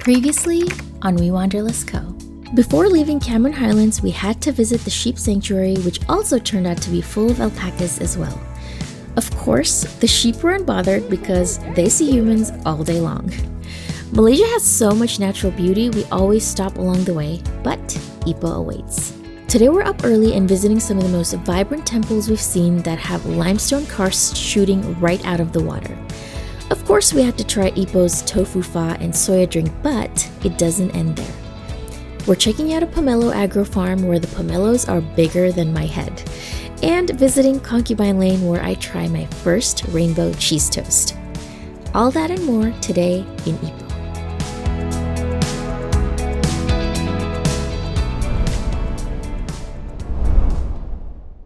Previously on WeWanderlustCo. Before leaving Cameron Highlands, we had to visit the sheep sanctuary, which also turned out to be full of alpacas as well. Of course, the sheep were unbothered because they see humans all day long. Malaysia has so much natural beauty, we always stop along the way, but Ipoh awaits. Today we're up early and visiting some of the most vibrant temples we've seen that have limestone karsts shooting right out of the water. Of course, we had to try Ipoh's tofu pho and soya drink, but it doesn't end there. We're checking out a pomelo agro farm where the pomelos are bigger than my head, and visiting Concubine Lane where I try my first rainbow cheese toast. All that and more today in Ipoh.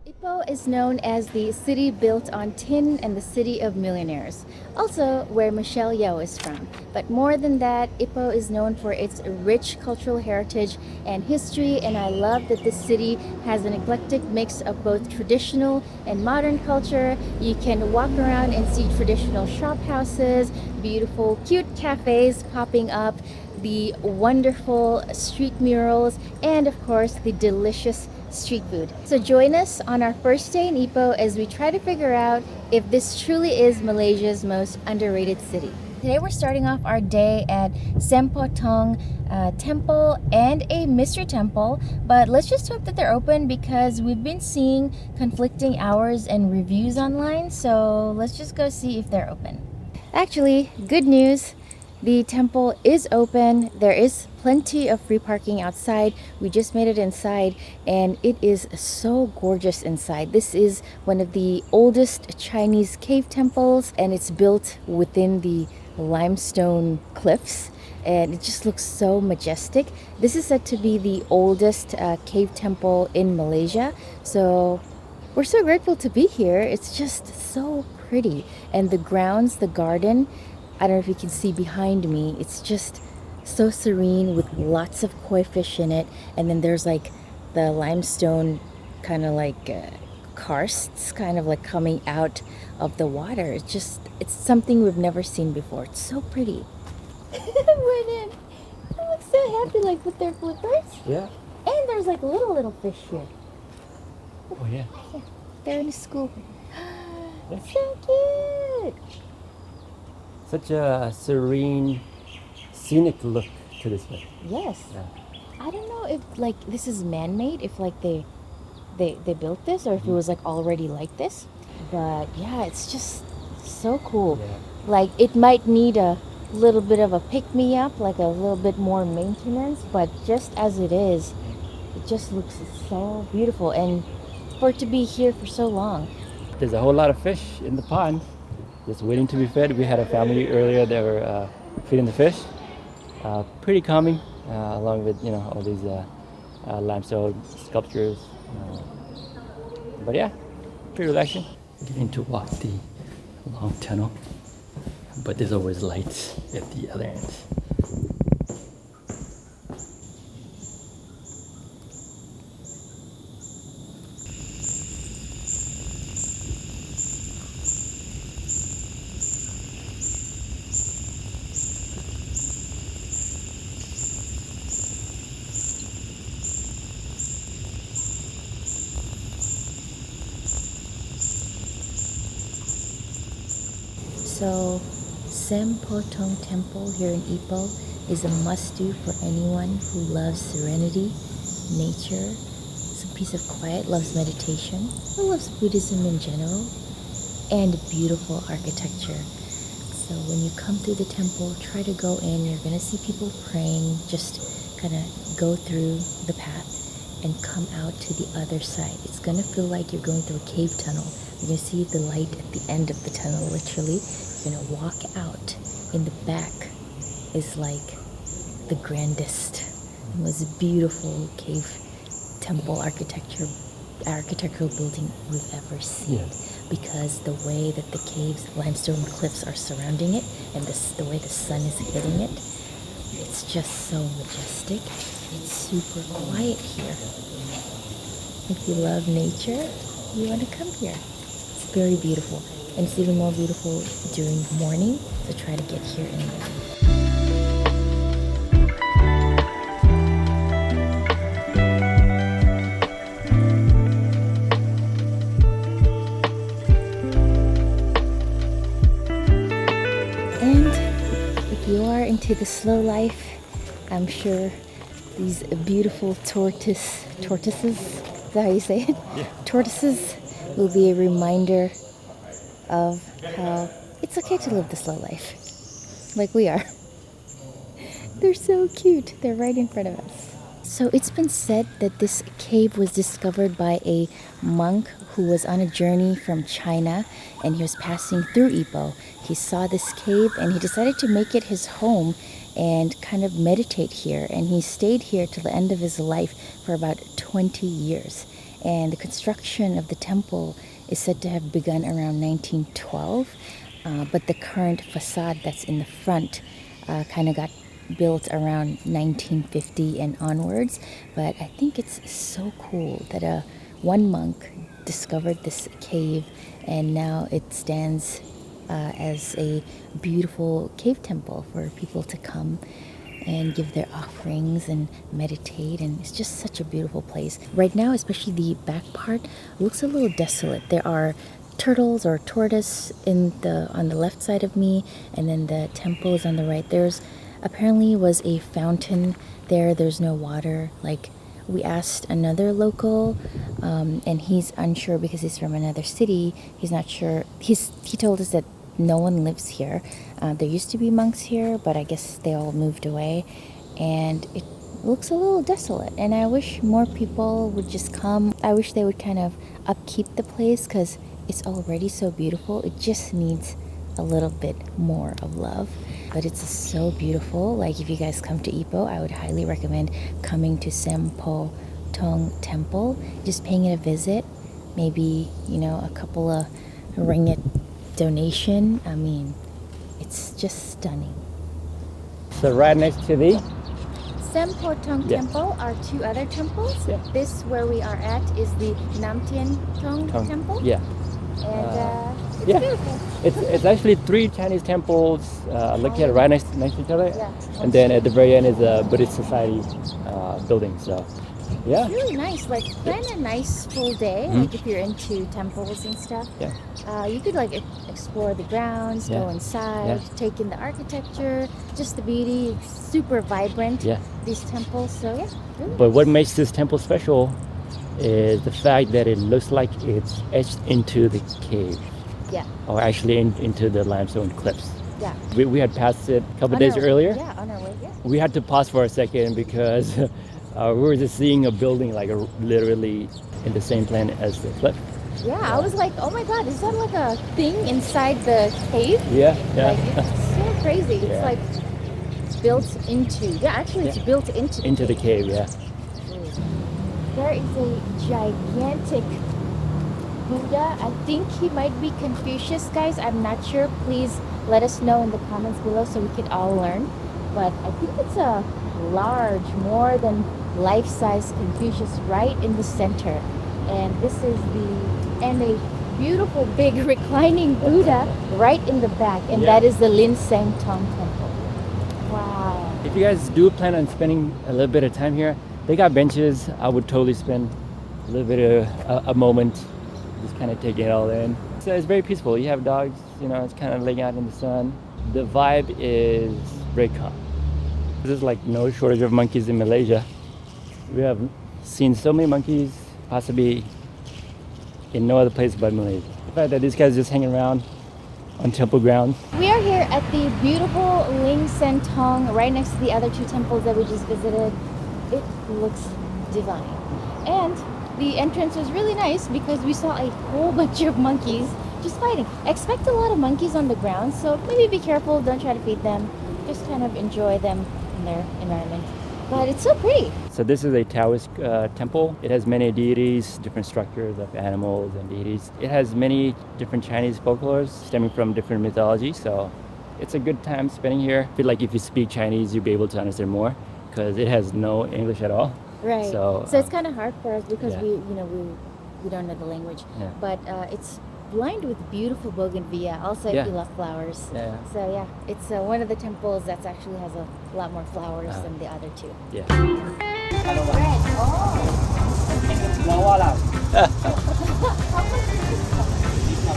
Ipoh is known as the city built on tin and the city of millionaires, also where Michelle Yeoh is from. But more than that, Ipoh is known for its rich cultural heritage and history, and I love that this city has an eclectic mix of both traditional and modern culture. You can walk around and see traditional shop houses, beautiful cute cafes popping up, the wonderful street murals, and of course the delicious street food. So join us on our first day in Ipoh as we try to figure out if this truly is Malaysia's most underrated city. Today we're starting off our day at Sempotong Temple and a mystery temple, but let's just hope that they're open because we've been seeing conflicting hours and reviews online, so let's just go see if they're open. Actually, good news. The temple is open. There is plenty of free parking outside. We just made it inside and it is so gorgeous inside. This is one of the oldest Chinese cave temples and it's built within the limestone cliffs and it just looks so majestic. This is said to be the oldest cave temple in Malaysia. So we're so grateful to be here. It's just so pretty. And the grounds, the garden, I don't know if you can see behind me, it's just so serene with lots of koi fish in it. And then there's like the limestone kind of like karsts kind of like coming out of the water. It's something we've never seen before. It's so pretty. Brennan, they look so happy like with their flippers. Yeah. And there's like little fish here. Oh yeah. Yeah, they're in a school. Yeah. So cute. Such a serene, scenic look to this place. Yes. Yeah. I don't know if like this is man-made, if like they built this or if it was like already like this. But yeah, it's just so cool. Yeah. Like it might need a little bit of a pick-me-up, like a little bit more maintenance, but just as it is, it just looks so beautiful. And for it to be here for so long. There's a whole lot of fish in the pond, just waiting to be fed. We had a family earlier that were feeding the fish. Pretty calming, along with all these limestone sculptures. But yeah, pretty relaxing. Getting to walk the long tunnel, but there's always lights at the other end. So, Sempotong Temple here in Ipoh is a must-do for anyone who loves serenity, nature, some peace of quiet, loves meditation, or loves Buddhism in general, and beautiful architecture. So when you come through the temple, try to go in. You're going to see people praying. Just kind of go through the path and come out to the other side. It's going to feel like you're going through a cave tunnel. You're going to see the light at the end of the tunnel, literally. You're going to walk out. In the back is like the grandest, most beautiful cave temple architectural building we've ever seen. Yes. Because the way that the caves, limestone cliffs are surrounding it and the way the sun is hitting it, it's just so majestic. It's super quiet here. If you love nature, you want to come here. It's very beautiful. And it's even more beautiful during the morning, so try to get here in the morning. to the slow life. I'm sure these beautiful tortoises, is that how you say it? Yeah. Tortoises will be a reminder of how it's okay to live the slow life, like we are. They're so cute. They're right in front of us. So it's been said that this cave was discovered by a monk who was on a journey from China, and he was passing through Ipoh. He saw this cave and he decided to make it his home and kind of meditate here. And he stayed here till the end of his life for about 20 years. And the construction of the temple is said to have begun around 1912, but the current facade that's in the front kind of got built around 1950 and onwards. But I think it's so cool that one monk discovered this cave, and now it stands as a beautiful cave temple for people to come and give their offerings and meditate, and it's just such a beautiful place. Right now, especially the back part, looks a little desolate. There are turtles or tortoise on the left side of me, and then the temple is on the right. There's apparently was a fountain there. There's no water. Like, we asked another local, and he's unsure because he's from another city. He's not sure. He told us that no one lives here. There used to be monks here, but I guess they all moved away, and it looks a little desolate. And I wish more people would just come. I wish they would kind of upkeep the place because it's already so beautiful. It just needs a little bit more of love. But it's so beautiful. Like, if you guys come to Ipoh, I would highly recommend coming to Sempo Tong Temple, just paying it a visit. Maybe, a couple of ringgit donation. I mean, it's just stunning. So right next to the Sempo Tong Temple are two other temples. Yeah. This where we are at is the Nam Tien Tong Temple. Yeah. And it's yeah. beautiful. It's actually three Chinese temples located right next to each other. Yeah. And then at the very end is a Buddhist society building. So, yeah. It's really nice. Like, plan a nice full day. Like, if you're into temples and stuff. Yeah. You could explore the grounds, go inside, take in the architecture, just the beauty. It's super vibrant. Yeah. These temples. So yeah. Really But nice. what makes this temple special is the fact that it looks like it's etched into the cave. Yeah. Or actually into the limestone cliffs. Yeah. We had passed it a couple days earlier. Yeah, on our way. Yeah. We had to pause for a second because we were just seeing a building literally in the same plane as the cliff. Yeah, I was like, oh my god, is that like a thing inside the cave? Yeah. Like, it's so crazy. It's Yeah. like built into. Yeah, actually, it's built into the cave. Yeah. There is a gigantic Buddha. I think he might be Confucius, guys. I'm not sure. Please let us know in the comments below so we could all learn. But I think it's a large, more than life-size Confucius right in the center. And this is a beautiful big reclining Buddha right in the back. And that is the Lin Seng Tong Temple. Wow. If you guys do plan on spending a little bit of time here, they got benches. I would totally spend a little bit of a moment just kind of taking it all in. So it's very peaceful. You have dogs, it's kind of laying out in the sun. The vibe is very calm. There's no shortage of monkeys in Malaysia. We have seen so many monkeys, possibly in no other place but Malaysia. The fact that these guys just hanging around on temple grounds. We are here at the beautiful Ling Sen Tong, right next to the other two temples that we just visited. It looks divine. And the entrance was really nice because we saw a whole bunch of monkeys just fighting. Expect a lot of monkeys on the ground, so maybe be careful, don't try to feed them. Just kind of enjoy them in their environment. But it's so pretty. So this is a Taoist temple. It has many deities, different structures of animals and deities. It has many different Chinese folklores stemming from different mythologies. So it's a good time spending here. I feel like if you speak Chinese, you'll be able to understand more because it has no English at all. Right. So it's kind of hard for us because yeah. we don't know the language. Yeah. But it's lined with beautiful bougainvillea, also if you love flowers. Yeah. So yeah, it's one of the temples that actually has a lot more flowers than the other two. Yeah. Red. Oh. How much is this one?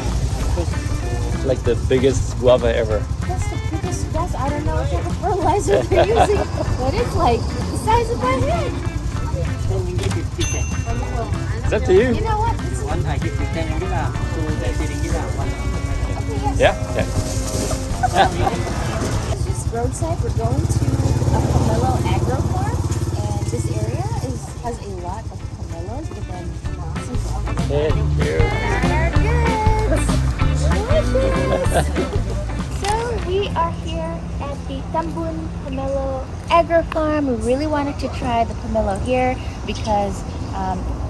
It's like the biggest guava ever. That's the Because guys, I don't know what type of fertilizer they're using, but it's like the size of my head. 10 ringgit 50 cents. It's up to you. You know what? This is, One I give you 10 ringgit lah. 2 30 ringgit lah. One. okay, yes. Yeah. It's just roadside. We're going to a pomelo agro farm, and this area has a lot of pomelos, but then some guavas. Thank you. So we are here at the Tambun Pomelo Agro Farm. We really wanted to try the pomelo here because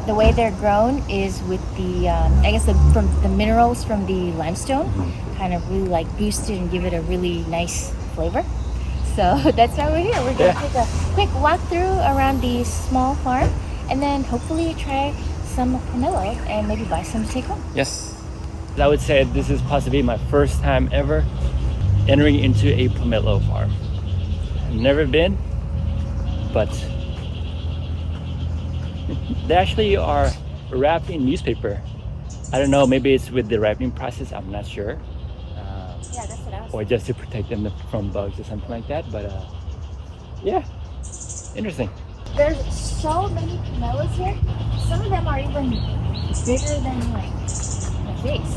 the way they're grown is with the I guess from the minerals from the limestone kind of really like boost it and give it a really nice flavor. So that's why we're here. We're gonna take a quick walk through around the small farm and then hopefully try some pomelo and maybe buy some to take home. Yes. I would say this is possibly my first time ever entering into a pomelo farm. Never been, but they actually are wrapped in newspaper. I don't know, maybe it's with the ripening process, I'm not sure. Yeah, that's what I was Or just to protect them from bugs or something like that, but yeah, interesting. There's so many pomelos here. Some of them are even bigger than like my face.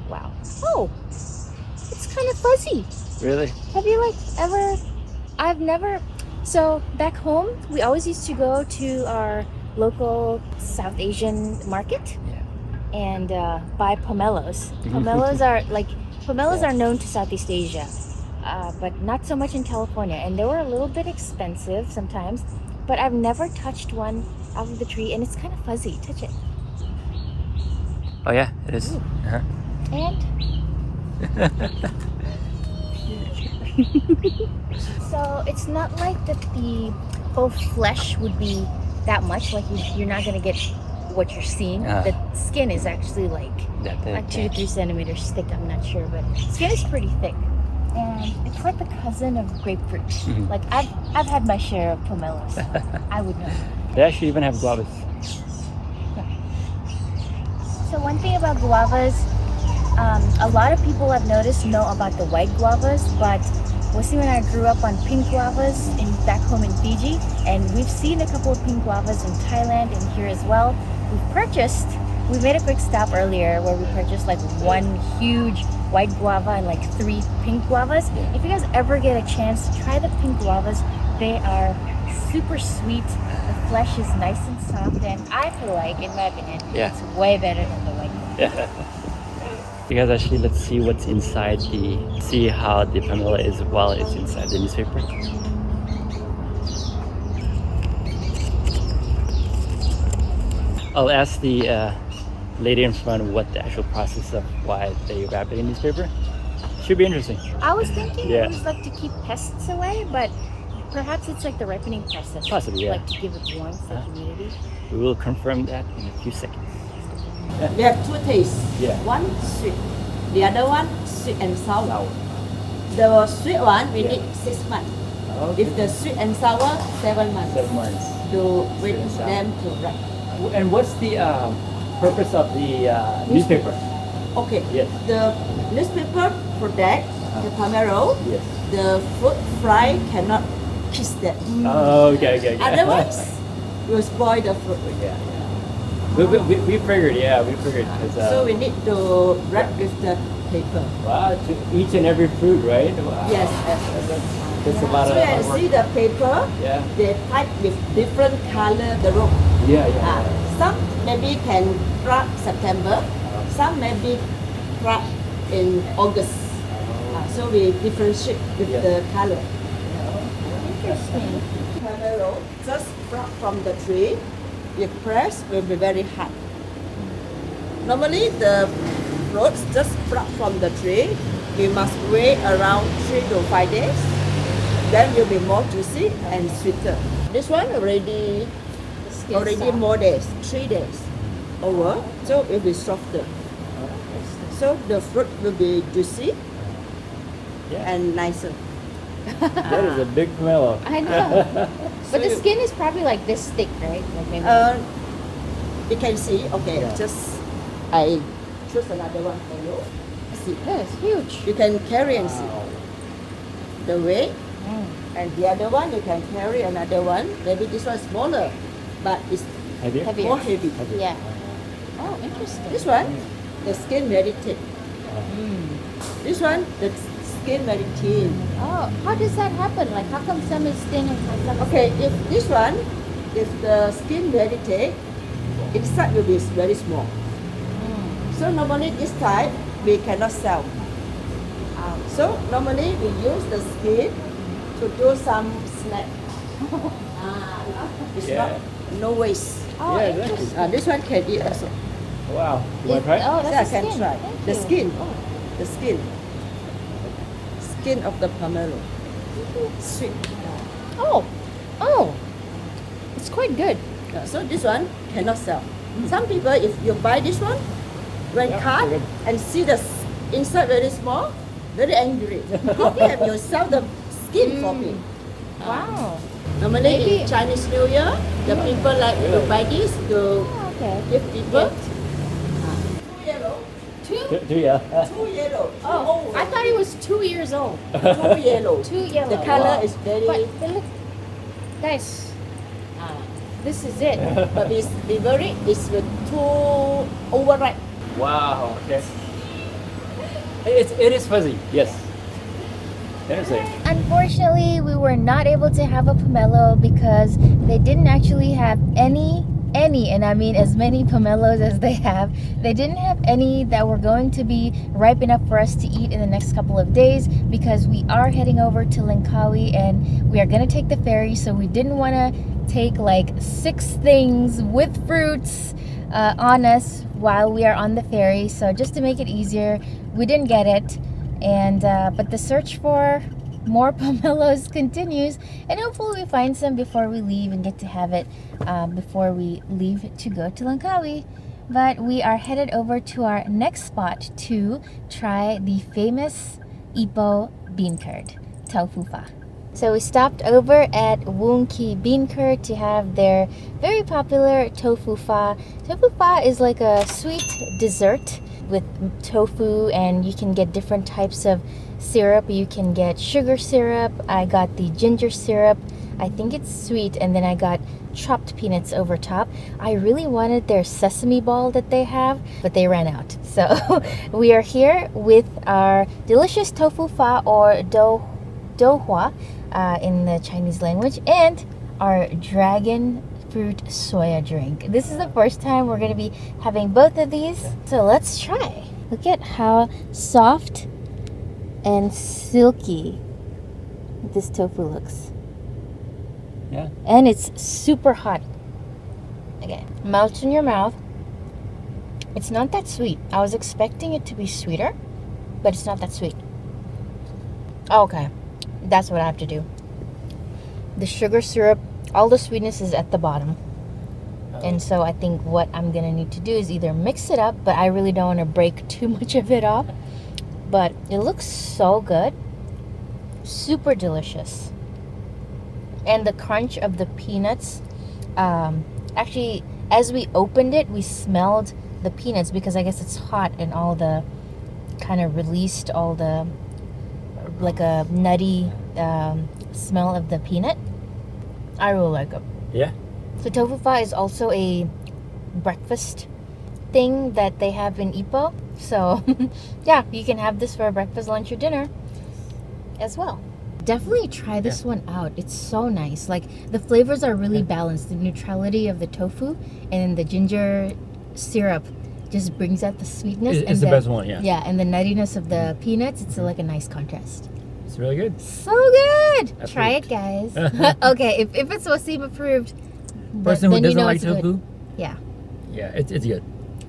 Wow. Oh, it's kind of fuzzy. Really? Have you like ever? I've never. So back home, we always used to go to our local South Asian market and buy pomelos. Pomelos are known to Southeast Asia. But not so much in California, and they were a little bit expensive sometimes, but I've never touched one out of the tree, and it's kind of fuzzy. Touch it. Oh yeah, it is. Uh-huh. And so it's not like that the whole flesh would be that much, like you're not gonna get what you're seeing. The skin is actually like 2 to 3 centimeters thick, I'm not sure, but skin is pretty thick. And it's like the cousin of grapefruit. Like I've had my share of pomelos. I would know. They actually even have guavas. So one thing about guavas, a lot of people I've noticed know about the white guavas, but Waseem and I grew up on pink guavas back home in Fiji, and we've seen a couple of pink guavas in Thailand and here as well. We made a quick stop earlier where we purchased like one huge white guava and like 3 pink guavas. If you guys ever get a chance to try the pink guavas, they are super sweet. The flesh is nice and soft, and I feel like, in my opinion, it's way better than the white guava. You guys, actually, let's see what's inside see how the pomelo is while it's inside the newspaper. I'll ask the lady in front what the actual process of why they wrap it in newspaper. Should be interesting. I was thinking it was like to keep pests away, but perhaps it's like the ripening process. Possibly, yeah. Like to give it warmth and humidity. We will confirm that in a few seconds. We have 2 tastes. Yeah. One sweet, the other one sweet and sour. The sweet one we need 6 months. Okay. If the sweet and sour, 7 months. 7 months. To wait and sour. them to ripe. And what's the purpose of the newspaper? Okay. Yes. The newspaper protect the pomelo. Yes. The fruit fly cannot kiss that. Oh, okay. Otherwise, will spoil the fruit. Yeah. We figured, we figured. So we need to wrap with the paper. Wow, to each and every fruit, right? Wow. Yes. That's a lot So of you can work. see the paper. Yeah. They type with different color the rope. Yeah. Some maybe can crack September. Some maybe crack in August. So we differentiate with the color. Interesting. Pomelo just from the tree. You press will be very hard. Normally the fruits just from the tree. You must wait around 3 to 5 days. Then will be more juicy and sweeter. This one already more days, 3 days over, so it will be softer. So the fruit will be juicy and nicer. That is a big pomelo. I know. But the skin is probably like this thick, right? Like maybe. You can see, okay, just I choose another one for you. see. Yeah, it's huge. You can carry and see. The weight. Mm. And the other one, you can carry another one. Maybe this one smaller, but it's Heavier? Heavier. more heavy. Heavier. Yeah. Oh, interesting. This one, the skin very thick. Mm. This one, the skin very thin. Oh, how does that happen? Like, how come some is thin and some is Okay, if this one, if the skin very thick, inside will be very small. Mm. So normally this type we cannot sell. So normally we use the skin to do some snack. It's Yeah. no waste. Oh, Yeah, exactly. interesting. This one can eat also. Wow. You want to try? Oh, Yeah, I that's the can skin. try. Thank The you. skin. Oh. The skin. Skin of the pomelo. Sweet. Oh, oh, it's quite good. So this one cannot sell. Some people, if you buy this one, when Yeah, cut good. and see the inside very small, very angry. How can you sell the skin for me? Wow. Normally Maybe- in Chinese New Year, the people like to buy this to Oh, okay. give people. Gift. Two yellow. Two, yeah. Two yellow. Oh, I thought he was 2 years old. Two yellow. 2 yellow. The color Wow. is very. But look, guys, this is it. But it's too overripe. Wow. Okay. It is fuzzy. Yes. Interesting. Unfortunately, we were not able to have a pomelo because they didn't actually have any, and I mean as many pomelos as they have. They didn't have any that were going to be ripe enough for us to eat in the next couple of days because we are heading over to Langkawi and we are going to take the ferry, so we didn't want to take like 6 things with fruits on us while we are on the ferry. So just to make it easier, we didn't get it. And but the search for more pomelos continues, and hopefully we find some before we leave and get to have it before we leave to go to Langkawi. But we are headed over to our next spot to try the famous Ipoh bean curd, tofu pho. So we stopped over at Woon Ki Bean Curd to have their very popular tofu pho. Tofu pho is like a sweet dessert with tofu, and you can get different types of syrup. You can get sugar syrup. I got the ginger syrup. I think it's sweet, and then I got chopped peanuts over top. I really wanted their sesame ball that they have, but they ran out. So we are here with our delicious tofu pho, or douhua in the Chinese language, and our dragon fruit soya drink. This is the first time we're going to be having both of these, so let's try. Look at how soft and silky this tofu looks. Yeah. And it's super hot. Okay, melts in your mouth. It's not that sweet. I was expecting it to be sweeter, but it's not that sweet. Okay, that's what I have to do. The sugar syrup, all the sweetness is at the bottom. And so I think what I'm gonna need to do is either mix it up, but I really don't want to break too much of it off. But it looks so good. Super delicious. And the crunch of the peanuts, actually, as we opened it, we smelled the peanuts because I guess it's hot and all the kind of released all the like a nutty smell of the peanut. I really like it. Yeah. So tofu pho is also a breakfast thing that they have in Ipoh. So yeah, you can have this for breakfast, lunch, or dinner as well. Definitely try this one out. It's so nice. Like the flavors are really balanced. The neutrality of the tofu and the ginger syrup just brings out the sweetness. It's the best one, yeah. Yeah, and the nuttiness of the peanuts. It's like a nice contrast. It's really good. So good. Approved. Try it, guys. Okay, if it's Waseem approved, Person who then you doesn't know like it's good. tofu, Yeah. yeah, it's good.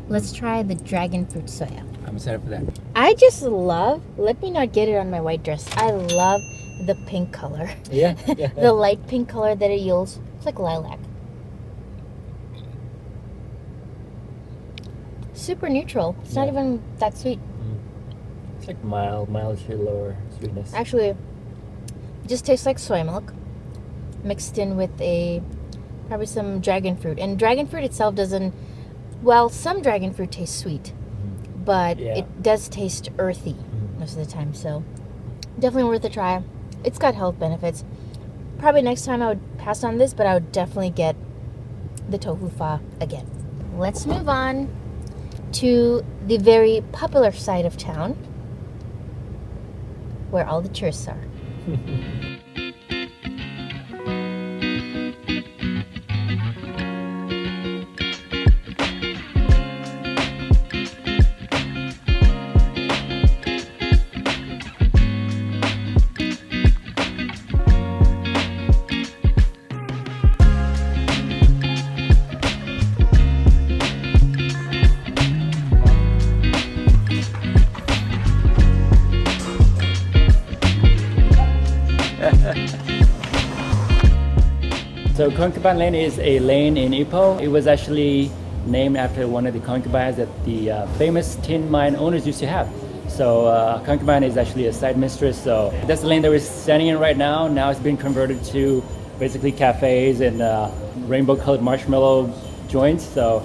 Let's try the dragon fruit soya. I'm excited for that. I just love, let me not get it on my white dress. I love the pink color. Yeah. The light pink color that it yields. It's like lilac. Super neutral. It's not Yeah. even that sweet. It's like mild lower sweetness. Actually, it just tastes like soy milk mixed in with probably some dragon fruit. And dragon fruit itself doesn't, well, some dragon fruit tastes sweet, but Yeah. it does taste earthy most of the time. So definitely worth a try. It's got health benefits. Probably next time I would pass on this, but I would definitely get the tofu pho again. Let's move on to the very popular side of town where all the tourists are. So Concubine Lane is a lane in Ipoh. It was actually named after one of the concubines that the famous tin mine owners used to have. So concubine is actually a side mistress. So that's the lane that we're standing in right now. Now it's been converted to basically cafes and rainbow-colored marshmallow joints. So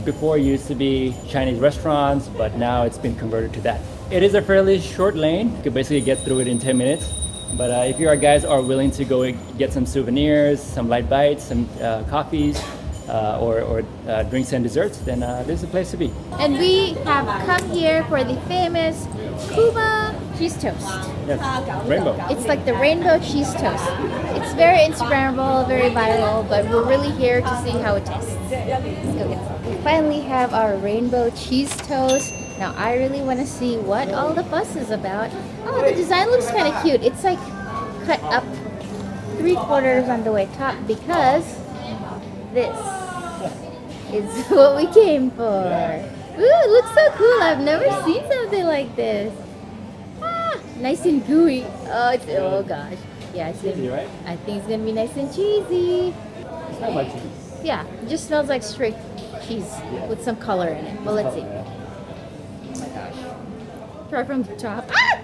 before it used to be Chinese restaurants, but now it's been converted to that. It is a fairly short lane. You could basically get through it in 10 minutes. But if you guys are willing to go get some souvenirs, some light bites, some coffees, or drinks and desserts, then this is the place to be. And we have come here for the famous Kuma cheese toast. Yes, rainbow. It's like the rainbow cheese toast. It's very Instagrammable, very viral, but we're really here to see how it tastes. Let's go get some. We finally have our rainbow cheese toast. Now I really want to see what all the fuss is about. Oh, the design looks kind of cute. It's like cut up 3/4 on the way top because this is what we came for. Ooh, it looks so cool. I've never seen something like this. Ah, nice and gooey. Oh gosh. Yeah, it's gonna be, Cheesy, right? I think it's gonna be nice and cheesy. It's not much cheese. Yeah, it just smells like straight cheese with some color in it. Well, let's see. Oh my gosh. Try from the top. Ah!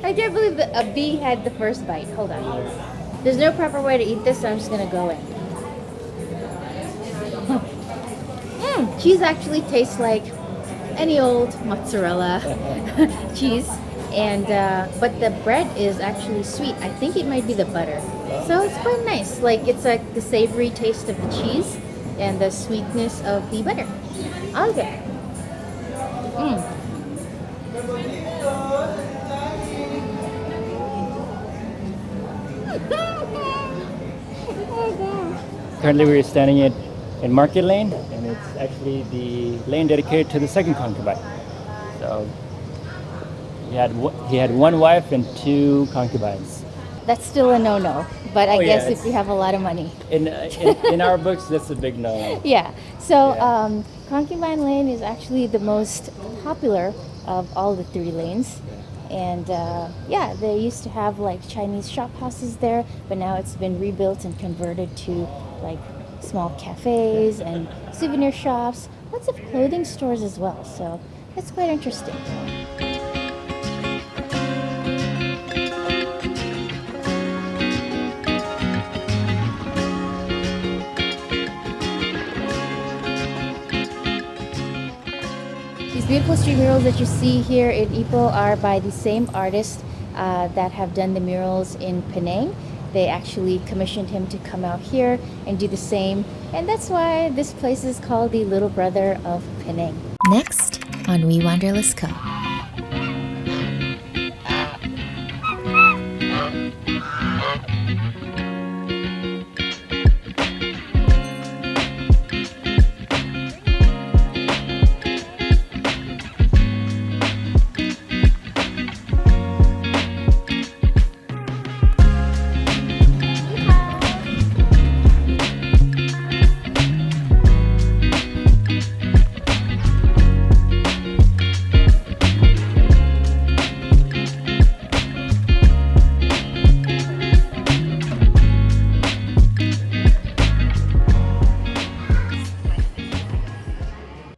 I can't believe that a bee had the first bite. Hold on. There's no proper way to eat this, so I'm just gonna go in. Cheese actually tastes like any old mozzarella cheese, and but the bread is actually sweet. I think it might be the butter, so it's quite nice. Like it's like the savory taste of the cheese and the sweetness of the butter. Okay. Currently we're standing in Market Lane, and it's actually the lane dedicated to the second concubine. So he had one wife and 2 concubines. That's still a no-no, but I Oh, guess yeah, if you have a lot of money. In our books, that's a big no. Yeah. So Yeah. Concubine Lane is actually the most popular of all the 3 lanes. And yeah, they used to have like Chinese shop houses there, but now it's been rebuilt and converted to like small cafes and souvenir shops, lots of clothing stores as well. So it's quite interesting. These beautiful street murals that you see here in Ipoh are by the same artist that have done the murals in Penang. They actually commissioned him to come out here and do the same, and that's why this place is called the little brother of Penang. Next on WeWanderlustCo.